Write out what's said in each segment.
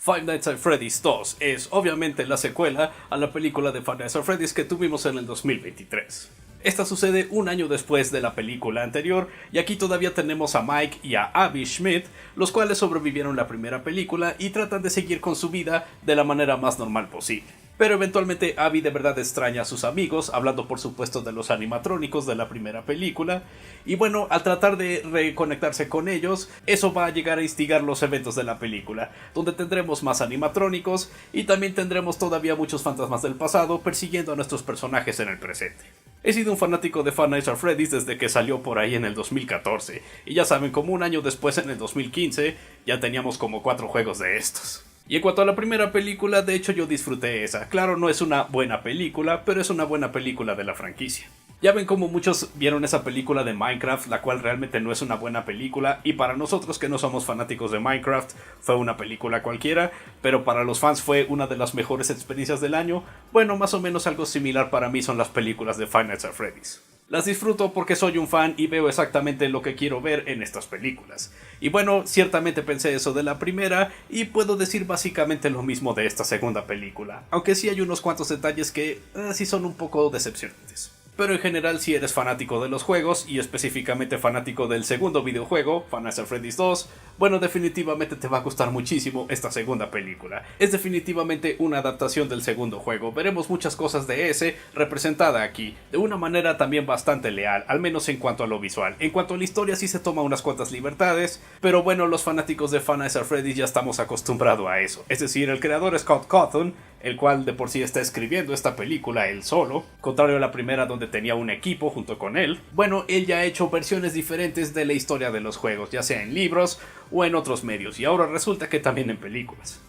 Five Nights at Freddy's 2 es obviamente la secuela a la película de Five Nights at Freddy's que tuvimos en el 2023. Esta sucede un año después de la película anterior, y aquí todavía tenemos a Mike y a Abby Schmidt, los cuales sobrevivieron la primera película y tratan de seguir con su vida de la manera más normal posible. Pero eventualmente Abby de verdad extraña a sus amigos, hablando por supuesto de los animatrónicos de la primera película, y bueno, al tratar de reconectarse con ellos, eso va a llegar a instigar los eventos de la película, donde tendremos más animatrónicos y también tendremos todavía muchos fantasmas del pasado persiguiendo a nuestros personajes en el presente. He sido un fanático de Five Nights at Freddy's desde que salió por ahí en el 2014, y ya saben, como un año después en el 2015, ya teníamos como 4 juegos de estos. Y en cuanto a la primera película, de hecho yo disfruté esa. Claro, no es una buena película, pero es una buena película de la franquicia. Ya ven como muchos vieron esa película de Minecraft, la cual realmente no es una buena película, y para nosotros que no somos fanáticos de Minecraft, fue una película cualquiera, pero para los fans fue una de las mejores experiencias del año. Bueno, más o menos algo similar para mí son las películas de Five Nights at Freddy's. Las disfruto porque soy un fan y veo exactamente lo que quiero ver en estas películas. Y bueno, ciertamente pensé eso de la primera y puedo decir básicamente lo mismo de esta segunda película, aunque sí hay unos cuantos detalles que sí son un poco decepcionantes. Pero en general, si eres fanático de los juegos, y específicamente fanático del segundo videojuego, Five Nights at Freddy's 2, bueno, definitivamente te va a gustar muchísimo esta segunda película. Es definitivamente una adaptación del segundo juego. Veremos muchas cosas de ese representada aquí, de una manera también bastante leal, al menos en cuanto a lo visual. En cuanto a la historia sí se toma unas cuantas libertades, pero bueno, los fanáticos de Five Nights at Freddy's ya estamos acostumbrados a eso. Es decir, el creador Scott Cawthon, el cual de por sí está escribiendo esta película él solo, contrario a la primera donde tenía un equipo junto con él. Bueno, él ya ha hecho versiones diferentes de la historia de los juegos, ya sea en libros o en otros medios, y ahora resulta que también en películas.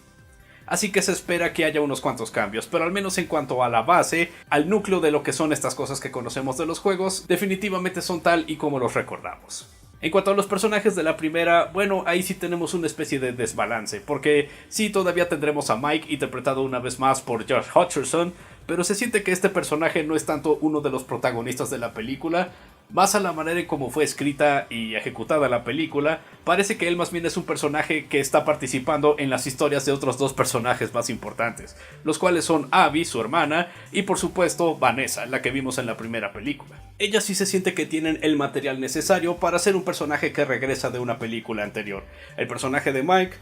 Así que se espera que haya unos cuantos cambios, pero al menos en cuanto a la base, al núcleo de lo que son estas cosas que conocemos de los juegos, definitivamente son tal y como los recordamos. En cuanto a los personajes de la primera, bueno, ahí sí tenemos una especie de desbalance, porque sí todavía tendremos a Mike interpretado una vez más por Josh Hutcherson, pero se siente que este personaje no es tanto uno de los protagonistas de la película. Más a la manera en cómo fue escrita y ejecutada la película, parece que él más bien es un personaje que está participando en las historias de otros dos personajes más importantes, los cuales son Abby, su hermana, y por supuesto Vanessa, la que vimos en la primera película. Ella sí se siente que tienen el material necesario para ser un personaje que regresa de una película anterior. El personaje de Mike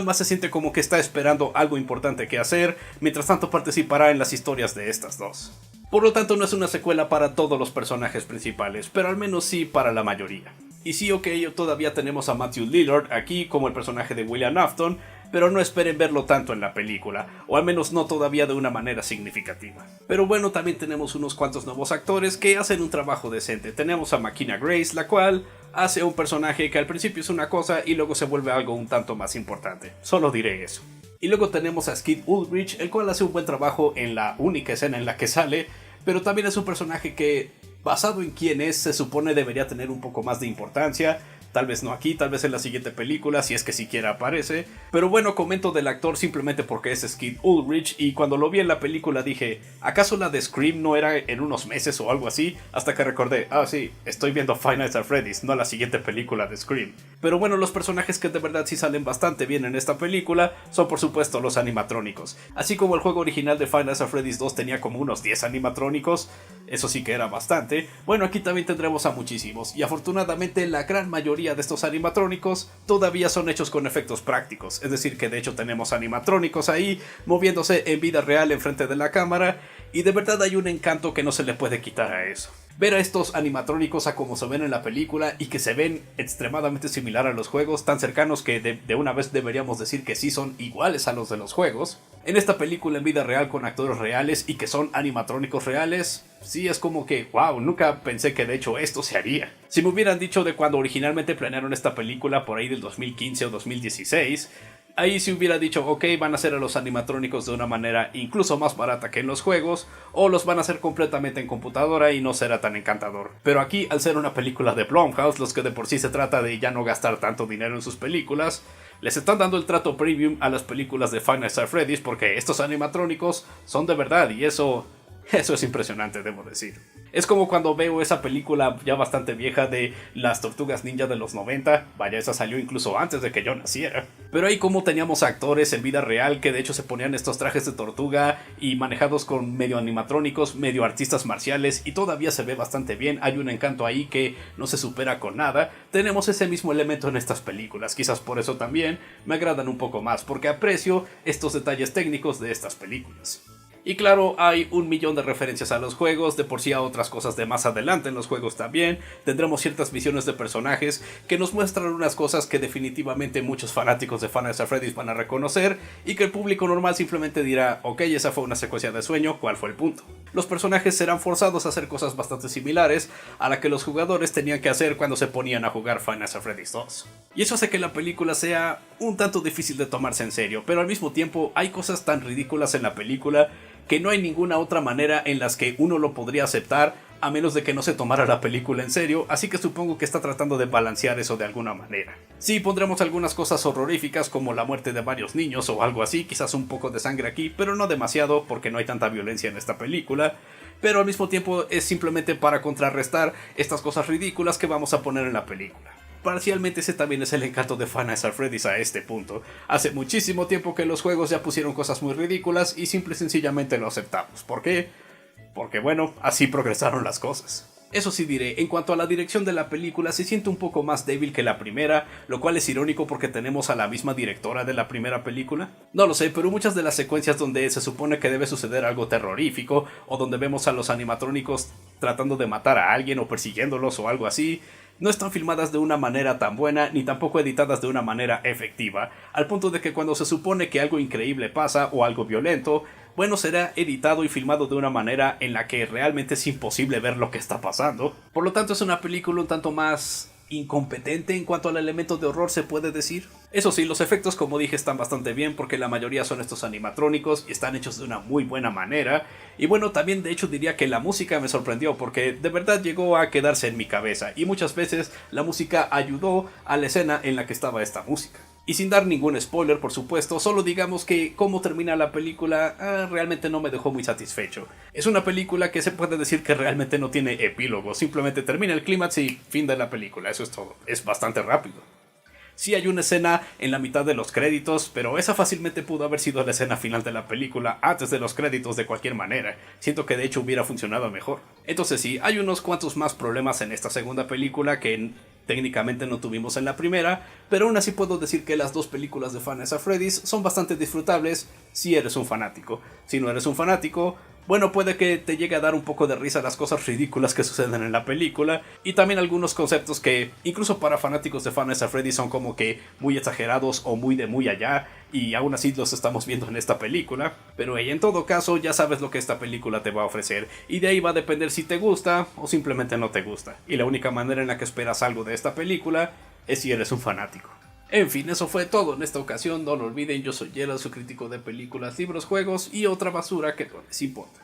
más se siente como que está esperando algo importante que hacer, mientras tanto participará en las historias de estas dos. Por lo tanto, no es una secuela para todos los personajes principales, pero al menos sí para la mayoría. Y sí, ok, todavía tenemos a Matthew Lillard aquí como el personaje de William Afton, pero no esperen verlo tanto en la película, o al menos no todavía de una manera significativa. Pero bueno, también tenemos unos cuantos nuevos actores que hacen un trabajo decente. Tenemos a Makina Grace, la cual hace un personaje que al principio es una cosa y luego se vuelve algo un tanto más importante. Solo diré eso. Y luego tenemos a Skid Ulrich, el cual hace un buen trabajo en la única escena en la que sale, pero también es un personaje que, basado en quién es, se supone debería tener un poco más de importancia. Tal vez no aquí, tal vez en la siguiente película, si es que siquiera aparece. Pero bueno, comento del actor simplemente porque es Skid Ulrich, y cuando lo vi en la película dije, ¿acaso la de Scream no era en unos meses o algo así? Hasta que recordé, sí, estoy viendo Five Nights at Freddy's, no la siguiente película de Scream. Pero bueno, los personajes que de verdad sí salen bastante bien en esta película son por supuesto los animatrónicos. Así como el juego original de Five Nights at Freddy's 2 tenía como unos 10 animatrónicos, eso sí que era bastante. Bueno, aquí también tendremos a muchísimos, y afortunadamente la gran mayoría de estos animatrónicos todavía son hechos con efectos prácticos, es decir que de hecho tenemos animatrónicos ahí moviéndose en vida real enfrente de la cámara, y de verdad hay un encanto que no se le puede quitar a eso. Ver a estos animatrónicos a como se ven en la película y que se ven extremadamente similar a los juegos, tan cercanos que de una vez deberíamos decir que sí son iguales a los de los juegos, en esta película en vida real con actores reales y que son animatrónicos reales, sí es como que, wow, nunca pensé que de hecho esto se haría. Si me hubieran dicho de cuando originalmente planearon esta película por ahí del 2015 o 2016, ahí se hubiera dicho, ok, van a hacer a los animatrónicos de una manera incluso más barata que en los juegos, o los van a hacer completamente en computadora y no será tan encantador. Pero aquí, al ser una película de Blumhouse, los que de por sí se trata de ya no gastar tanto dinero en sus películas, les están dando el trato premium a las películas de Five Nights at Freddy's porque estos animatrónicos son de verdad, y eso es impresionante, debo decir. Es como cuando veo esa película ya bastante vieja de las Tortugas Ninja de los 90. Vaya, esa salió incluso antes de que yo naciera. Pero ahí como teníamos actores en vida real que de hecho se ponían estos trajes de tortuga y manejados con medio animatrónicos, medio artistas marciales, y todavía se ve bastante bien. Hay un encanto ahí que no se supera con nada. Tenemos ese mismo elemento en estas películas. Quizás por eso también me agradan un poco más, porque aprecio estos detalles técnicos de estas películas. Y claro, hay un millón de referencias a los juegos, de por sí a otras cosas de más adelante en los juegos también. Tendremos ciertas visiones de personajes que nos muestran unas cosas que definitivamente muchos fanáticos de Five Nights at Freddy's van a reconocer, y que el público normal simplemente dirá, ok, esa fue una secuencia de sueño, ¿cuál fue el punto? Los personajes serán forzados a hacer cosas bastante similares a la que los jugadores tenían que hacer cuando se ponían a jugar Five Nights at Freddy's 2. Y eso hace que la película sea un tanto difícil de tomarse en serio, pero al mismo tiempo hay cosas tan ridículas en la película que no hay ninguna otra manera en las que uno lo podría aceptar a menos de que no se tomara la película en serio, así que supongo que está tratando de balancear eso de alguna manera. Sí, pondremos algunas cosas horroríficas como la muerte de varios niños o algo así, quizás un poco de sangre aquí, pero no demasiado porque no hay tanta violencia en esta película, pero al mismo tiempo es simplemente para contrarrestar estas cosas ridículas que vamos a poner en la película. Parcialmente ese también es el encanto de Five Nights at Freddy's a este punto. Hace muchísimo tiempo que los juegos ya pusieron cosas muy ridículas y simple y sencillamente lo aceptamos. ¿Por qué? Porque bueno, así progresaron las cosas. Eso sí diré, en cuanto a la dirección de la película se siente un poco más débil que la primera, lo cual es irónico porque tenemos a la misma directora de la primera película. No lo sé, pero muchas de las secuencias donde se supone que debe suceder algo terrorífico, o donde vemos a los animatrónicos tratando de matar a alguien o persiguiéndolos o algo así, no están filmadas de una manera tan buena ni tampoco editadas de una manera efectiva, al punto de que cuando se supone que algo increíble pasa o algo violento, bueno, será editado y filmado de una manera en la que realmente es imposible ver lo que está pasando. Por lo tanto es una película un tanto más incompetente en cuanto al elemento de horror, se puede decir. Eso sí, los efectos, como dije, están bastante bien porque la mayoría son estos animatrónicos y están hechos de una muy buena manera. Y bueno, también de hecho diría que la música me sorprendió porque de verdad llegó a quedarse en mi cabeza, y muchas veces la música ayudó a la escena en la que estaba esta música. Y sin dar ningún spoiler, por supuesto, solo digamos que cómo termina la película realmente no me dejó muy satisfecho. Es una película que se puede decir que realmente no tiene epílogo, simplemente termina el clímax y fin de la película, eso es todo. Es bastante rápido. Sí hay una escena en la mitad de los créditos, pero esa fácilmente pudo haber sido la escena final de la película antes de los créditos de cualquier manera. Siento que de hecho hubiera funcionado mejor. Entonces sí, hay unos cuantos más problemas en esta segunda película que técnicamente no tuvimos en la primera, pero aún así puedo decir que las dos películas de Five Nights at Freddy's son bastante disfrutables si eres un fanático. Si no eres un fanático, bueno, puede que te llegue a dar un poco de risa las cosas ridículas que suceden en la película, y también algunos conceptos que, incluso para fanáticos de Five Nights at Freddy's, son como que muy exagerados o muy de muy allá, y aún así los estamos viendo en esta película. Pero en todo caso, ya sabes lo que esta película te va a ofrecer, y de ahí va a depender si te gusta o simplemente no te gusta. Y la única manera en la que esperas algo de esta película es si eres un fanático. En fin, eso fue todo en esta ocasión. No lo olviden, yo soy Yela, su crítico de películas, libros, juegos y otra basura que no les importa.